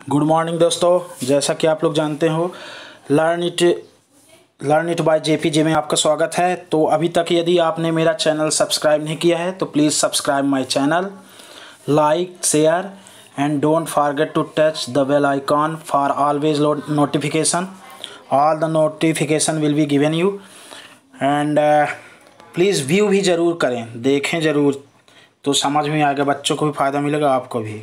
Good morning दोस्तों, जैसा कि आप लोग जानते हो लर्न इट बाय जेपीजे में आपका स्वागत है। तो अभी तक यदि आपने मेरा चैनल सब्सक्राइब नहीं किया है तो please subscribe my channel, like, share and don't forget to touch the bell icon for always notification. All the notification will be given you and please view भी ज़रूर करें, देखें ज़रूर, तो समझ में आएगा, बच्चों को भी फ़ायदा मिलेगा, आपको भी।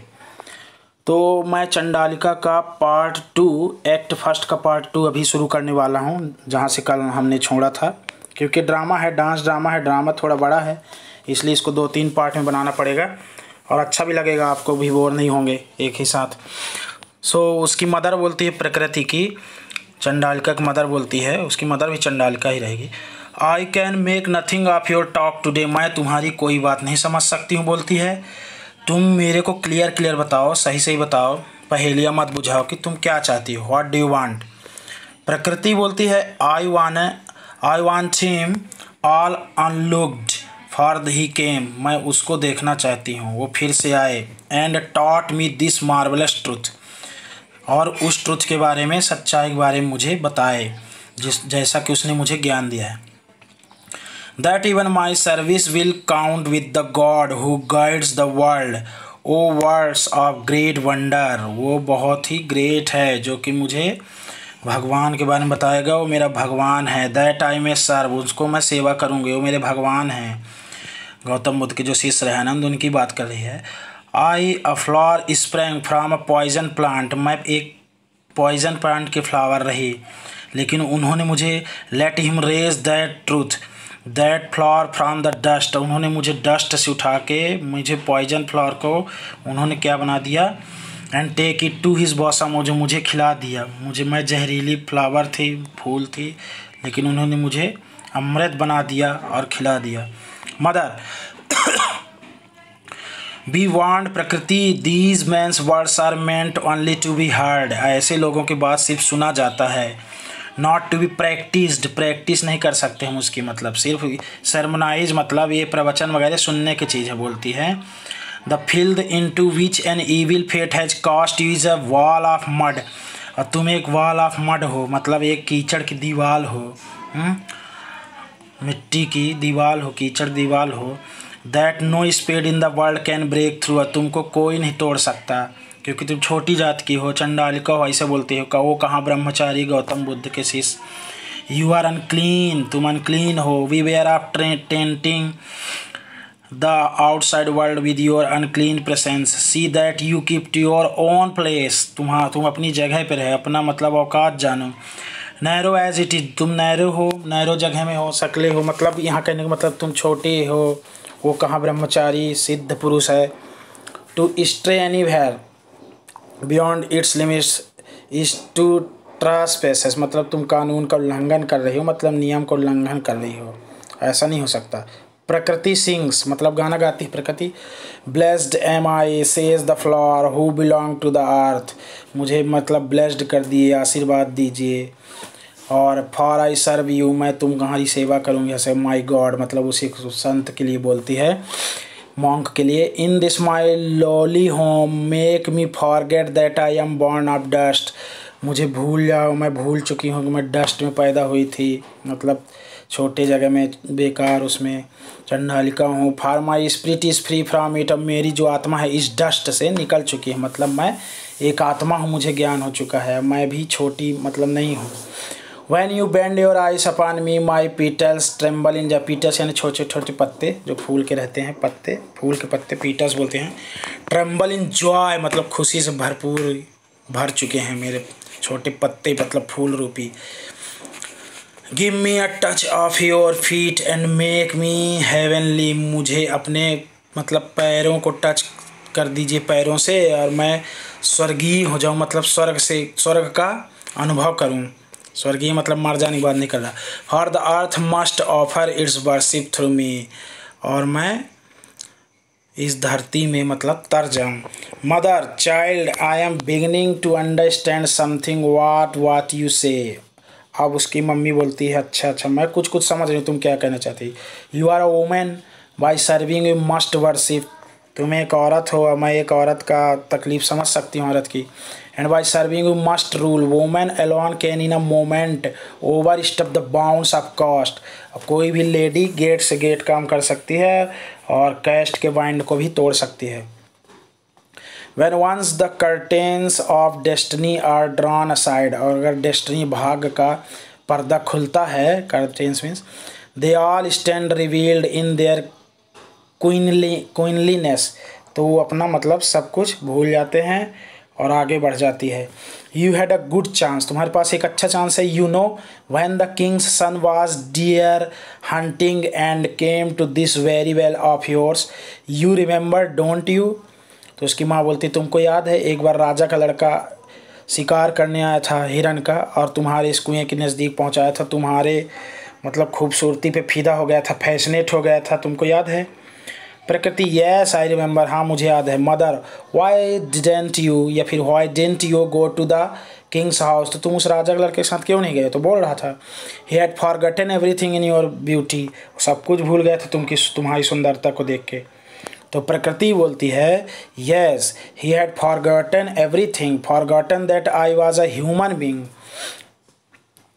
तो मैं चंडालिका का पार्ट 2 एक्ट फर्स्ट का पार्ट 2 अभी शुरू करने वाला हूँ, जहाँ से कल हमने छोड़ा था। क्योंकि ड्रामा है, डांस ड्रामा है, ड्रामा थोड़ा बड़ा है, इसलिए इसको 2-3 पार्ट में बनाना पड़ेगा और अच्छा भी लगेगा, आपको भी बोर नहीं होंगे एक ही साथ। उसकी मदर बोलती है प्रकृति की, चंडालिका की मदर बोलती है, उसकी मदर भी चंडालिका ही रहेगी। I can make nothing of your talk today, मैं तुम्हारी कोई बात नहीं समझ सकती हूँ, बोलती है। तुम मेरे को क्लियर बताओ, सही बताओ, पहेलियाँ मत बुझाओ कि तुम क्या चाहती हो, what do you want. Prakriti बोलती है I want him all unlooked for he came, मैं उसको देखना चाहती हूँ, वो फिर से आए। And taught me this marvellous truth, और उस ट्रुथ के बारे में, सच्चाई के बारे में मुझे बताए, जैसा कि उसने मुझे ज्ञान दिया है। That even my service will count with the God who guides the world. O words of great wonder, वो बहुत ही ग्रेट है, जो कि मुझे भगवान के बारे में बताएगा, वो मेरा भगवान है। दैट आई मे सर्व, उसको मैं सेवा करूँगी, वो मेरे भगवान हैं। गौतम बुद्ध के जो शिष्य रहे आनंद, उनकी बात कर रही है। I a flower sprang from a poison plant, मैं एक पॉइजन प्लांट के फ्लावर रही, लेकिन उन्होंने मुझे let him raise that truth that flower from the dust, उन्होंने मुझे डस्ट से उठा के, मुझे पॉइजन फ्लावर को उन्होंने क्या बना दिया, and take it to his bosom, मुझे खिला दिया। मैं जहरीली फ्लावर थी, फूल थी, लेकिन उन्होंने मुझे अमृत बना दिया और खिला दिया। Mother be warned Prakriti, these men's words are meant only to be heard, ऐसे लोगों की बात सिर्फ सुना जाता है, not to be practised, practice नहीं कर सकते हम उसकी, मतलब सिर्फ सरमनाइज, मतलब ये प्रवचन वगैरह सुनने की चीज़ है, बोलती है। The field into which an evil fate has cast you is a wall of mud, और तुम एक वॉल ऑफ मड हो, मतलब एक कीचड़ की दीवार हो, मिट्टी की दीवार हो, कीचड़ दीवार हो। That no spade in the world can break through, तुमको कोई नहीं तोड़ सकता, क्योंकि तुम छोटी जात की हो, चंडालिका हो, ऐसे बोलती हो। वो कहाँ ब्रह्मचारी गौतम बुद्ध के शिष्य। यू आर अनक्लीन, तुम अनक्लीन हो। Beware of tainting the outside world with your unclean presence, see that you keep to your own place, तुम अपनी जगह पर रहे, अपना मतलब औकात जानो। नैरो एज इट इज, तुम नैरो हो, नैरो जगह में हो, सकले हो, मतलब यहाँ कहने का मतलब तुम छोटे हो। वो कहाँ ब्रह्मचारी सिद्ध पुरुष है। To stray anywhere beyond its limits is to trespasses, मतलब तुम कानून का उल्लंघन कर रही हो, मतलब नियम का उल्लंघन कर रही हो, ऐसा नहीं हो सकता। प्रकृति सिंग्स, मतलब गाना गाती है Prakriti. Blessed am I says the flower who belong to the earth, मुझे मतलब ब्लेस्ड कर दिए, आशीर्वाद दीजिए। और फॉर आई सर्व यू, मैं तुम्हारी सेवा करूँगी, ऐसे माई गॉड, मतलब उसी संत के लिए बोलती है, मॉन्क के लिए। In this my lolly home make me forget that I am born of dust, मुझे भूल जाओ, मैं भूल चुकी हूँ कि मैं डस्ट में पैदा हुई थी, मतलब छोटे जगह में, बेकार उसमें चंडालिका हूँ। For my spirit is free from it, अब मेरी जो आत्मा है इस डस्ट से निकल चुकी है, मतलब मैं एक आत्मा हूँ, मुझे ज्ञान हो चुका है, मैं भी छोटी मतलब नहीं हूँ। When you bend your eyes upon me, my petals tremble in the petals, यानी छोटे छोटे पत्ते जो फूल के रहते हैं, पत्ते, फूल के पत्ते petals बोलते हैं। tremble in joy, मतलब खुशी से भरपूर भर चुके हैं मेरे छोटे पत्ते, मतलब फूल रूपी। Give me a touch of your feet and make me heavenly, मुझे अपने मतलब पैरों को टच कर दीजिए पैरों से, और मैं स्वर्गीय हो जाऊँ, मतलब स्वर्ग का अनुभव करूँ। स्वर्गीय मतलब मर जाने की बात नहीं कर रहा। For the earth must offer its worship through me, और मैं इस धरती में मतलब तर जाऊँ। Mother child I am beginning to understand something what you say, अब उसकी मम्मी बोलती है अच्छा मैं कुछ समझ रही हूँ तुम क्या कहना चाहती। You are a woman by serving you must worship तुम एक औरत हो और मैं एक औरत का तकलीफ समझ सकती हूँ औरत की। And by serving you must rule, women alone can in a moment overstep the bounds of caste. अब कोई भी लेडी गेट से गेट काम कर सकती है और कैस्ट के बाइंड को भी तोड़ सकती है। When once the curtains of destiny are drawn aside, और अगर डेस्टिनी भाग्य का पर्दा खुलता है, curtains means they all stand revealed in their queenliness, तो वो अपना मतलब सब कुछ भूल जाते हैं और आगे बढ़ जाती है। You had a good chance, तुम्हारे पास एक अच्छा चांस है। You know when the king's son was deer hunting and came to this very well of yours, you remember don't you? तो उसकी माँ बोलती तुमको याद है एक बार राजा का लड़का शिकार करने आया था हिरन का और तुम्हारे इस कुएं के नज़दीक पहुंचाया था, तुम्हारे मतलब खूबसूरती पे फिदा हो गया था, फैशनेट हो गया था, तुमको याद है? प्रकृति यस आई रिमेंबर, हाँ मुझे याद है। मदर वाई डिडेंट यू, या फिर why didn't you go to the king's house, तो तुम उस राजा के लड़के के साथ क्यों नहीं गए? तो बोल रहा था he had forgotten everything in your beauty, सब कुछ भूल गया था तुम्हारी सुंदरता को देख के। तो प्रकृति बोलती है yes he had forgotten everything, forgotten that I was a human being,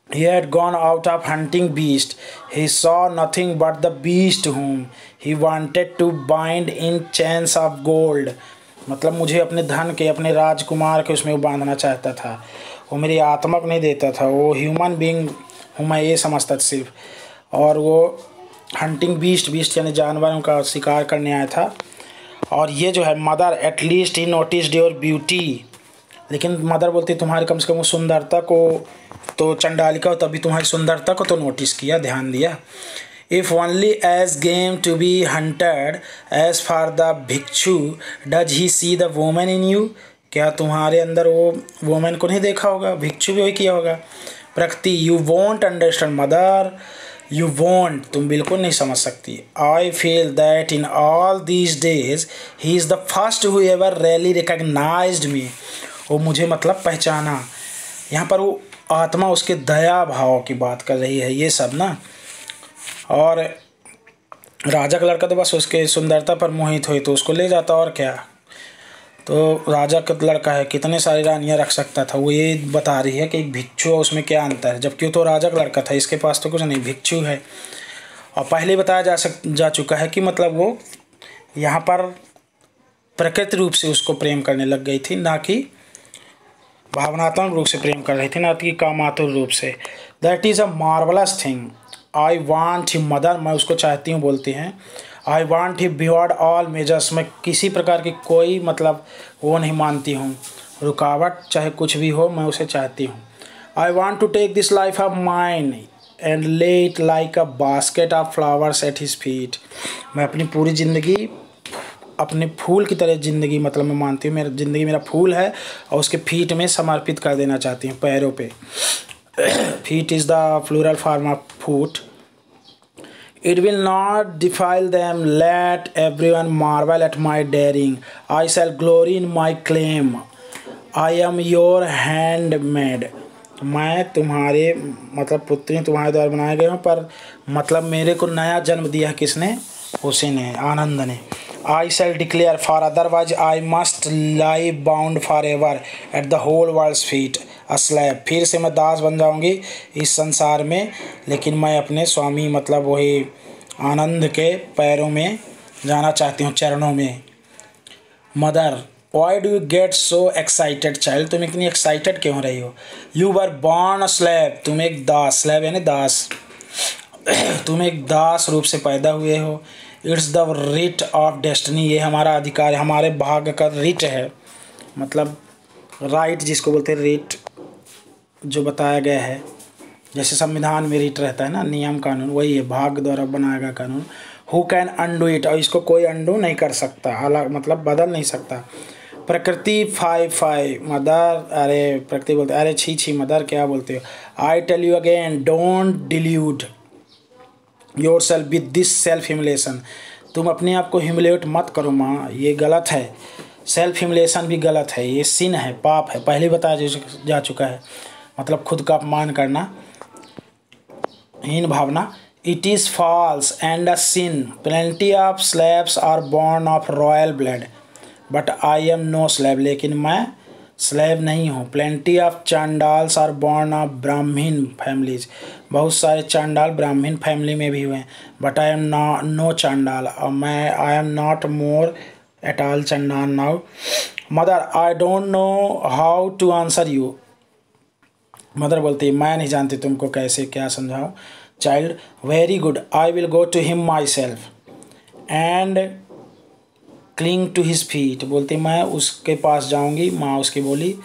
he had gone out of hunting beast, he saw nothing but the beast whom he wanted to bind in chains of gold, मतलब मुझे अपने धन के, अपने राजकुमार के उसमें बांधना चाहता था, वो मेरी आत्मा को नहीं देता था, वो ह्यूमन बींग हूँ मैं ये समझता था सिर्फ, और वो हंटिंग बीस्ट यानी जानवरों का शिकार करने आया था। और ये जो है mother at least he noticed your beauty, लेकिन मदर बोलती तुम्हारी कम से कम सुंदरता को, तो चंडालिका हो तभी तुम्हारी सुंदरता को तो नोटिस किया, ध्यान दिया। If only as game to be hunted as for the bhikshu does he see the women in you, क्या तुम्हारे अंदर वो वोमेन को नहीं देखा होगा? भिक्षु भी वही किया होगा। Prakriti you won't understand mother, you won't, तुम बिल्कुल नहीं समझ सकती। I feel that in all these days he is the first who ever really recognised me, वो मुझे मतलब पहचाना। यहाँ पर वो आत्मा उसके दया भाव की बात कर रही है ये सब ना, और राजा का लड़का तो बस उसके सुंदरता पर मोहित हुई तो उसको ले जाता, और क्या। तो राजा का लड़का है, कितने सारी रानियाँ रख सकता था, वो ये बता रही है कि एक भिक्षु है उसमें क्या अंतर है, जबकि वो तो राजा का लड़का था, इसके पास तो कुछ नहीं, भिक्षु है। और पहले बताया जा चुका है कि मतलब वो यहाँ पर प्रकृति रूप से उसको प्रेम करने लग गई थी, ना कि भावनात्मक रूप से प्रेम कर रही थी, ना कि कामातुर रूप से। That is a marvellous thing, I want him mother, मैं उसको चाहती हूँ बोलती हैं। आई want him beyond all measures, मैं किसी प्रकार की कोई मतलब वो नहीं मानती हूँ, रुकावट चाहे कुछ भी हो मैं उसे चाहती हूँ। I want to take this life of mine and lay it like a basket of flowers at his feet, मैं अपनी पूरी ज़िंदगी अपने फूल की तरह ज़िंदगी मतलब मैं मानती हूँ, मेरा ज़िंदगी मेरा फूल है और उसके फीट में समर्पित कर देना चाहती हूँ, पैरों पे। Feet is the plural form of foot. It will not defile them, let everyone marvel at my daring, I shall glory in my claim, I am your handmaid, मैं तुम्हारे मतलब पुत्री तुम्हारे द्वारा बनाए गए हूँ, पर मतलब मेरे को नया जन्म दिया किसने? उसी ने, आनंद ने। I shall declare, for otherwise I must lie bound forever at the whole world's feet, a slave, फिर से मैं दास बन जाऊंगी इस संसार में, लेकिन मैं अपने स्वामी मतलब वही आनंद के पैरों में जाना चाहती हूँ, चरणों में। Mother why do you get so excited child, तुम इतनी एक्साइटेड क्यों हो रही हो? You were born a slave, तुम एक दास, स्लेव यानी दास, तुम एक दास रूप से पैदा हुए हो। It's the writ of destiny, ये हमारा अधिकार है, हमारे भाग्य का रिट है, मतलब राइट जिसको बोलते हैं, रिट जो बताया गया है, जैसे संविधान में रिट रहता है ना, नियम कानून, वही है भाग्य द्वारा बनाया गया कानून। हु कैन अनडू इट, और इसको कोई अनडू नहीं कर सकता, अलग मतलब बदल नहीं सकता। प्रकृति 5 मदर, अरे प्रकृति बोलते अरे छी मदर क्या बोलते हो? I tell you again don't delude yourself with this self humiliation, तुम अपने आप को ह्यूमिलेट मत करो माँ, ये गलत है। सेल्फ ह्यूमिलेशन भी गलत है, ये सिन है, पाप है, पहले बताया जा चुका है, मतलब खुद का अपमान करना, हीन भावना। It is false and a sin, plenty of slaves are born of royal blood but I am no slave, लेकिन मैं स्लेव नहीं हूँ। Plenty of chandals are born of Brahmin families, बहुत सारे चांडाल ब्राह्मीण फैमिली में भी हुए हैं, but I am no chandal, मैं I am not more at all chandal now. Mother I don't know how to answer you, mother बोलती है मैं नहीं जानती तुमको कैसे क्या समझाऊँ। Child very good, I will go to him myself and cling to his feet, बोलती मैं उसके पास जाऊंगी, माँ उसकी बोली,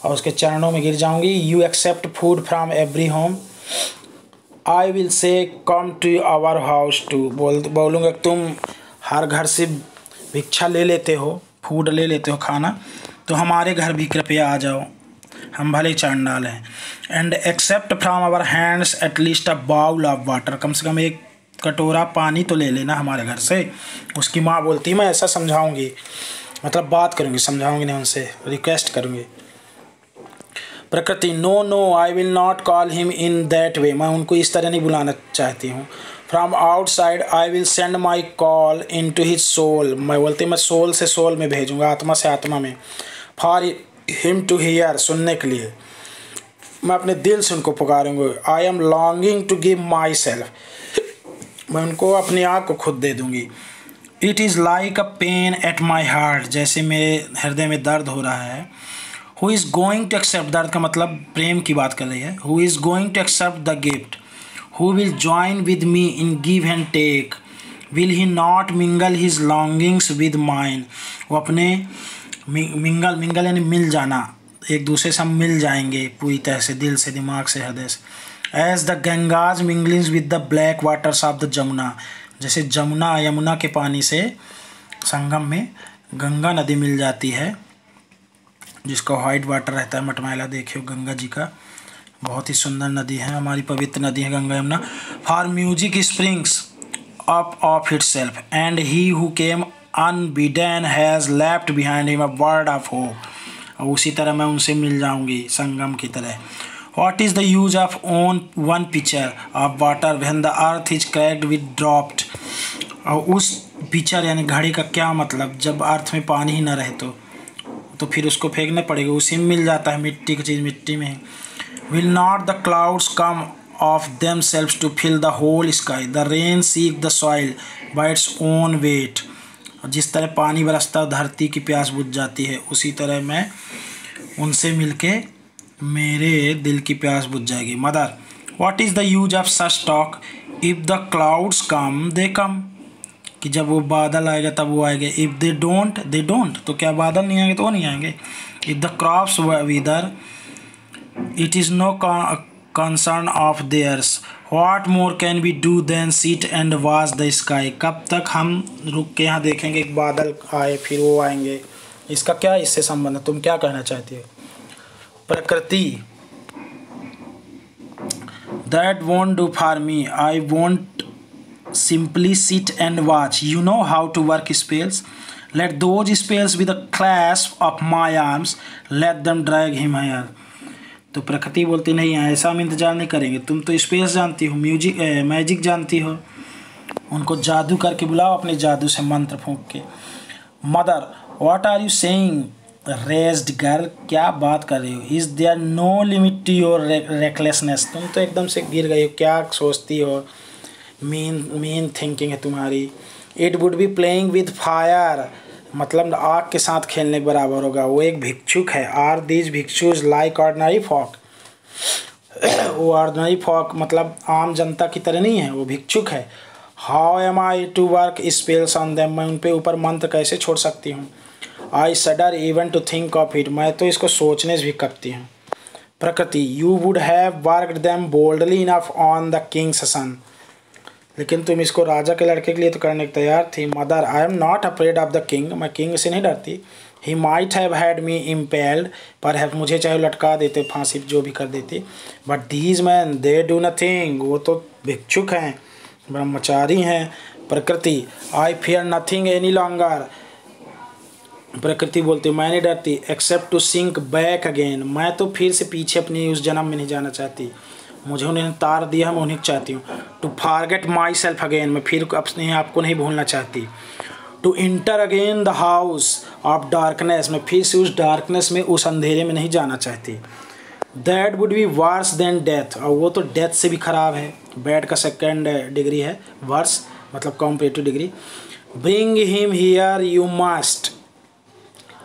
और उसके चरणों में गिर जाऊंगी। You accept food from every home, I will say come to our house too, बोलूँगा तुम हर घर से भिक्षा ले लेते हो, फूड ले लेते हो खाना, तो हमारे घर भी कृपया आ जाओ, हम भले चांडाल हैं। And accept from our hands at least a bowl of water, कम से कम एक कटोरा पानी तो ले लेना हमारे घर से। उसकी माँ बोलती मैं ऐसा समझाऊंगी, मतलब बात करूंगी, समझाऊंगी नहीं, उनसे रिक्वेस्ट करूंगी। Prakriti no no I will not call him in that way, मैं उनको इस तरह नहीं बुलाना चाहती हूँ। From outside I will send my call into his soul, मैं बोलती मैं सोल से सोल में भेजूँगा, आत्मा से आत्मा में। फॉर हिम टू हियर, सुनने के लिए मैं अपने दिल से उनको पुकारूंगी। I am longing to give myself, मैं उनको अपनी आँख को खुद दे दूंगी। It is like a pain at my heart, जैसे मेरे हृदय में दर्द हो रहा है। Who is going to accept, दर्द का मतलब प्रेम की बात कर रही है। Who is going to accept the gift, who will join with me in give and take, will he not mingle his longings with mine, वो अपने मिंगल यानी मिल जाना, एक दूसरे से हम मिल जाएंगे पूरी तरह से, दिल से, दिमाग से, हृदय से। As the Ganges minglings with the black waters of the Jamuna, जैसे जमुना यमुना के पानी से संगम में गंगा नदी मिल जाती है, जिसका वाइट वाटर रहता है, मटमैला देखियो गंगा जी का, बहुत ही सुंदर नदी है, हमारी पवित्र नदी है Ganga Yamuna. For music springs up of itself and he who came unbidden has left behind him a word of hope, और उसी तरह मैं उनसे मिल जाऊंगी संगम की तरह। What is the use of one pitcher of water when the earth is cracked with dropped, और उस पिचर यानी घड़ी का क्या मतलब जब अर्थ में पानी ही ना रहे तो फिर उसको फेंकना पड़ेगा, उसी में मिल जाता है, मिट्टी की चीज़ मिट्टी में। Will not the clouds come of themselves to fill the whole sky, the rain seek the soil by its own weight, जिस तरह पानी बरसता धरती की प्यास बुझ जाती है, उसी तरह मैं उनसे मिलके मेरे दिल की प्यास बुझ जाएगी। Mother what is the use of such talk, if the clouds come they come, कि जब वो बादल आएगा तब वो आएंगे, इफ़ दे डोंट तो क्या बादल नहीं आएंगे तो वो नहीं आएंगे। If the crops wither it is no concern of theirs, what more can we do then sit and watch the sky, कब तक हम रुक के यहाँ देखेंगे एक बादल आए फिर वो आएंगे, इसका क्या इससे संबंध है, तुम क्या कहना चाहती हो। Prakriti that won't do for me, I won't simply sit and watch, you know how to work spells, let those spells with the clasp of my arms, let them drag him hither. तो प्रकृति बोलती नहीं है ऐसा हम इंतजार नहीं करेंगे, तुम तो स्पेस जानती हो, मैजिक जानती हो, उनको जादू करके बुलाओ अपने जादू से मंत्र फूंक के। Mother what are you saying raised girl, क्या बात कर रही हो। Is there no limit to your recklessness, तुम तो एकदम से गिर गई हो, क्या सोचती हो, मीन थिंकिंग है तुम्हारी। It would be playing with fire, मतलब आग के साथ खेलने के बराबर होगा, वो एक भिक्षुक है। Are these bhikshus like ordinary folk, वो ऑर्डनरी फॉक मतलब आम जनता की तरह नहीं है, वो भिक्षुक है। How am I to work spells on them, मैं उन पे ऊपर मंत्र कैसे छोड़ सकती हूँ। I shudder even to think of it, मैं तो इसको सोचने से भी कपती हूँ। Prakriti you would have worked them boldly enough on the king's son, लेकिन तुम इसको राजा के लड़के के लिए तो करने को तैयार थी। Mother I am not afraid of the king, मैं किंग से नहीं डरती। He might have had me impelled, पर है मुझे चाहे लटका देते, फांसी जो भी कर देती, but these men they do nothing, वो तो भिक्षुक हैं, ब्रह्मचारी हैं। Prakriti I fear nothing any longer, Prakriti बोलती मैं नहीं डरती, except to sink back again, मैं तो फिर से पीछे अपनी उस जन्म में नहीं जाना चाहती। मुझे उन्हें तार दिया, मैं उन्हें चाहती हूँ। To forget myself again, मैं फिर अपने आपको नहीं भूलना चाहती। To enter again the house of darkness, मैं फिर से उस डार्कनेस में, उस अंधेरे में नहीं जाना चाहती। That would be worse than death, और वो तो डेथ से भी ख़राब है। बैड का सेकेंड डिग्री है, वर्स मतलब comparative degree. Bring him here you must,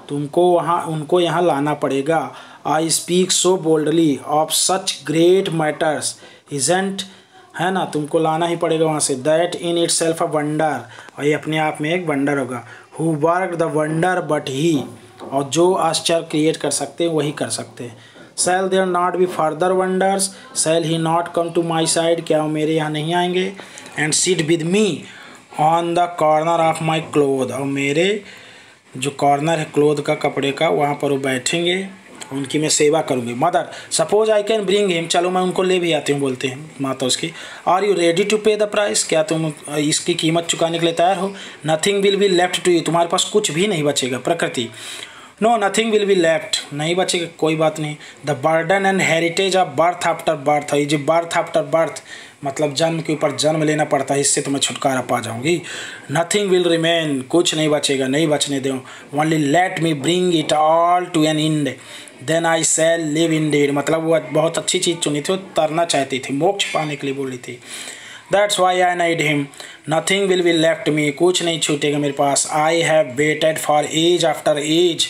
तुमको उनको यहाँ लाना पड़ेगा। I speak so boldly of such great matters isn't, है ना, तुमको लाना ही पड़ेगा वहाँ से। That in it self a wonder, और ये अपने आप में एक वंडर होगा। Who work the wonder but he, और जो आश्चर्य क्रिएट कर सकते हैं वही कर सकते हैं। Shall there not be further wonders, shall he not come to my side, क्या वो मेरे यहाँ नहीं आएंगे। And sit with me on the corner of my cloth, और मेरे जो कॉर्नर है क्लोथ का, कपड़े का, वहाँ पर वो बैठेंगे, उनकी मैं सेवा करूँगी। Mother suppose I can bring him, चलो मैं उनको ले भी आती हूँ, बोलते हैं माता उसकी। Are you ready to pay the price, क्या तुम इसकी कीमत चुकाने के लिए तैयार हो। Nothing will be left to you, तुम्हारे पास कुछ भी नहीं बचेगा। Prakriti no nothing will be left, नहीं बचेगा, कोई बात नहीं। The burden and heritage of birth after birth, ये जो बर्थ आफ्टर बर्थ मतलब जन्म के ऊपर जन्म लेना पड़ता है, इससे तो मैं छुटकारा पा जाऊंगी। नथिंग विल रिमेन, कुछ नहीं बचेगा, नहीं बचने दो। Only let me bring it all to an end then I shall live indeed, मतलब वो बहुत अच्छी चीज़ चुनी थी, वो तरना चाहती थी, मोक्ष पाने के लिए बोली थी। That's why I need him, nothing will be left me, कुछ नहीं छूटेगा मेरे पास। I have waited for age after age,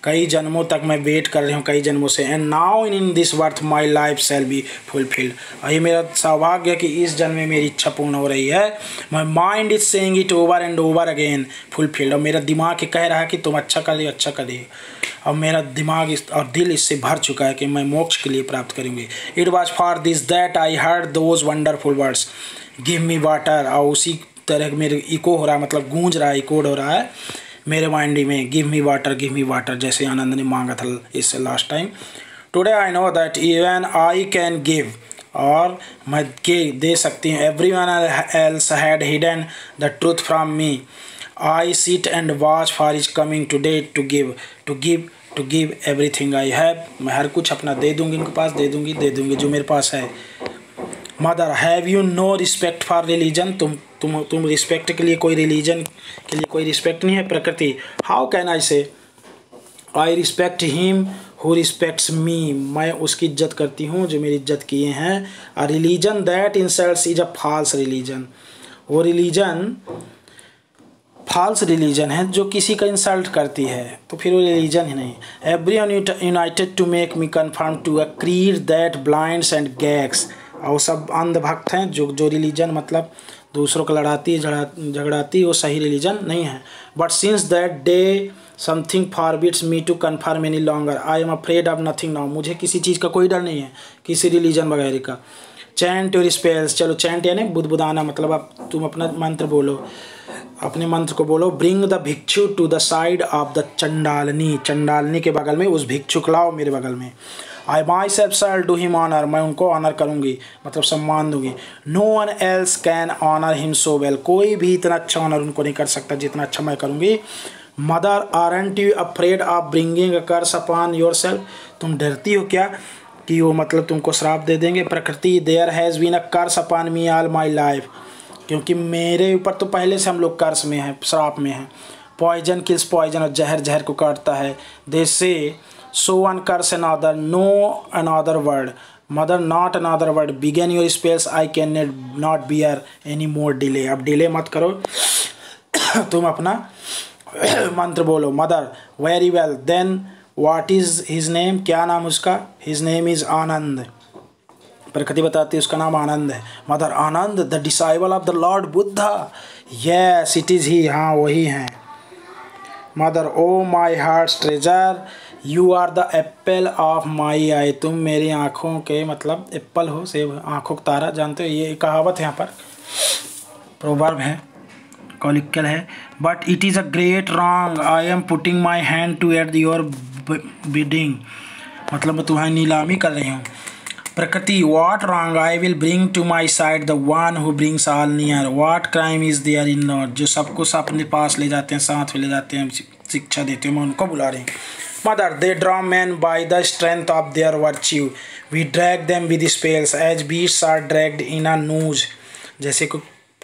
कई जन्मों तक मैं वेट कर रही हूँ, कई जन्मों से। And now in this birth my life shall be fulfilled, और ये मेरा सौभाग्य है कि इस जन्म में मेरी इच्छा पूर्ण हो रही है। My mind is saying it over and over again fulfilled, और मेरा दिमाग कह रहा है कि तुम अच्छा कर दिए, अच्छा कर दिए, और मेरा दिमाग और दिल इससे भर चुका है कि मैं मोक्ष के लिए प्राप्त करूँगी। It was for this that I heard those wonderful words give me water, और उसी तरह मेरे इको हो रहा है, मतलब गूंज रहा है, इकोड हो रहा है मेरे माइंड में, गिव मी वाटर, जैसे आनंद ने मांगा था इससे last time. Today I know that even I can give, और मैं दे सकती हूँ। Everyone else had hidden the truth from me, I sit and watch for is coming today to give everything I have, मैं हर कुछ अपना दे दूँगी उनके पास, दे दूँगी जो मेरे पास है। Mother have you know respect for religion, तुम रिस्पेक्ट के लिए, कोई रिलीजन के लिए कोई रिस्पेक्ट नहीं है। प्रकृति how can I say I respect him who respects me, मैं उसकी इज्जत करती हूँ जो मेरी इज्जत किए हैं। A religion that insults is a false religion, वो रिलीजन फॉल्स रिलीजन है जो किसी का इंसल्ट करती है, तो फिर वो रिलीजन ही नहीं। Everyone united to make me conform to a creed that blinds and gags, और सब अंधभक्त हैं, जो रिलीजन मतलब दूसरों को लड़ाती झगड़ाती, वो सही रिलीजन नहीं है। But since that day something forbids me to conform any longer, I am afraid of nothing now, मुझे किसी चीज़ का कोई डर नहीं है, किसी रिलीजन वगैरह का। चैंट योर स्पेल्स, चलो चैंट यानी बुदबुदाना, मतलब अब तुम अपना मंत्र बोलो, अपने मंत्र को बोलो। Bring the bhikshu to the side of the chandalini के बगल में, उस भिक्षु को लाओ मेरे बगल में। I myself shall do him honour, मैं उनको ऑनर करूँगी, मतलब सम्मान दूंगी। No one else can honour him so well, कोई भी इतना अच्छा ऑनर उनको नहीं कर सकता जितना अच्छा मैं करूँगी। Mother aren't you afraid of bringing a curse upon yourself, तुम डरती हो क्या कि वो मतलब तुमको श्राप दे देंगे। Prakriti there has been a curse upon me all my life, क्योंकि मेरे ऊपर तो पहले से हम लोग कर्स में हैं, श्राप में हैं। पॉइजन किल्स पॉइजन, और जहर को काटता है। They say so one curse another, no another word. Mother not another word, begin your spells, I can not bear any more delay, अब डिले मत करो, तुम अपना मंत्र बोलो। Mother very well, then what is his name, क्या नाम उसका। हिज नेम इज आनंद, प्रकृति बताती है उसका नाम आनंद है। Mother Ananda the disciple of the lord Buddha, yes it is he, हाँ वही हैं। Mother O my heart's treasure, you are the apple of my eye, तुम मेरी आँखों के मतलब एप्पल हो, सेब आँखों का तारा, जानते हो ये कहावत है, यहाँ पर प्रोवर्ब है, कॉलिकल है। But it is a great wrong, I am putting my hand to at your bidding, मतलब मैं तुम्हारी नीलामी कर रही हूँ। Prakriti what wrong, I will bring to my side the one who brings all near, what crime is there in lord, जो सबको अपने पास ले जाते हैं, साथ में ले जाते हैं, शिक्षा देते हैं, मैं उनको बुला रही हूँ। Mother, they draw men by the strength of their virtue. We drag them with spells as beasts are dragged in a noose. जैसे को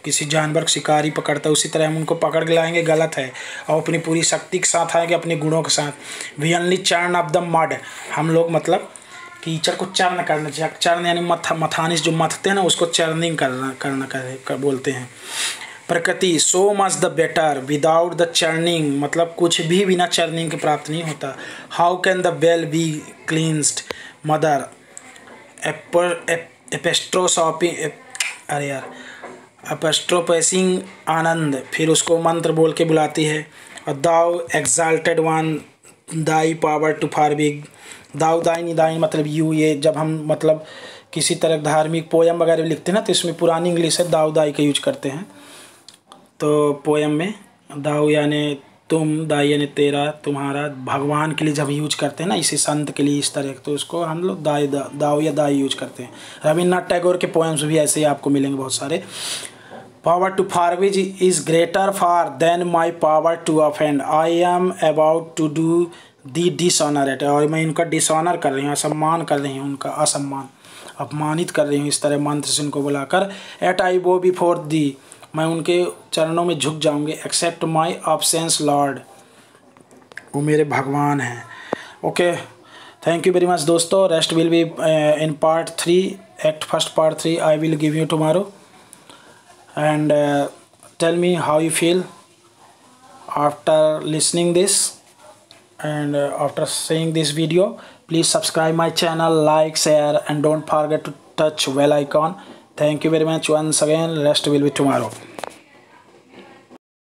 किसी जानवर को शिकारी पकड़ता है उसी तरह हम उनको पकड़ के लाएंगे, गलत है। और अपनी पूरी शक्ति के साथ आएंगे, अपने गुणों के साथ। We only churn of the mud, हम लोग मतलब कीचड़ को चर्न करना चाहिए। चर्न यानी मथानिस जो मथते हैं ना, उसको चर्निंग करना बोलते हैं। प्रकृति, so much the better without the churning, मतलब कुछ भी बिना चर्निंग के प्राप्त नहीं होता। How can the well be cleansed, mother apostrophizing, अरे यार एपेस्ट्रोपेसिंग आनंद, फिर उसको मंत्र बोल के बुलाती है। और thou exalted one, thy power to forgive, thou thy thy मतलब यू, ये जब हम मतलब किसी तरह धार्मिक पोयम वगैरह लिखते हैं ना, तो इसमें पुरानी इंग्लिश है दाऊ दाई का यूज करते हैं। तो पोयम में दाऊ यानी तुम, दाई यानी तेरा, तुम्हारा, भगवान के लिए जब यूज करते हैं ना, इसी संत के लिए इस तरह, तो उसको हम लोग दाऊ या दाई यूज करते हैं। रविन्द्रनाथ टैगोर के पोएम्स भी ऐसे ही आपको मिलेंगे बहुत सारे। Power to forgive is greater far than my power to offend, I am about to do the dishonour at, और मैं इनका डिसऑनर कर रही हूँ, असम्मान कर रही हूँ, उनका असम्मान, अपमानित कर रही हूँ इस तरह मंत्र से उनको बुलाकर। एट आई बो बिफोर दी, मैं उनके चरणों में झुक जाऊंगी। एक्सेप्ट माई ऑब्सेंस लॉर्ड, वो मेरे भगवान हैं। Okay, thank you very much दोस्तों। Rest will be in part 3, act first part 3 I will give you tomorrow. And tell me how you feel after listening this and after seeing this video. Please subscribe my channel, like, share, and don't forget to touch bell icon. Thank you very much once again. Rest will be tomorrow.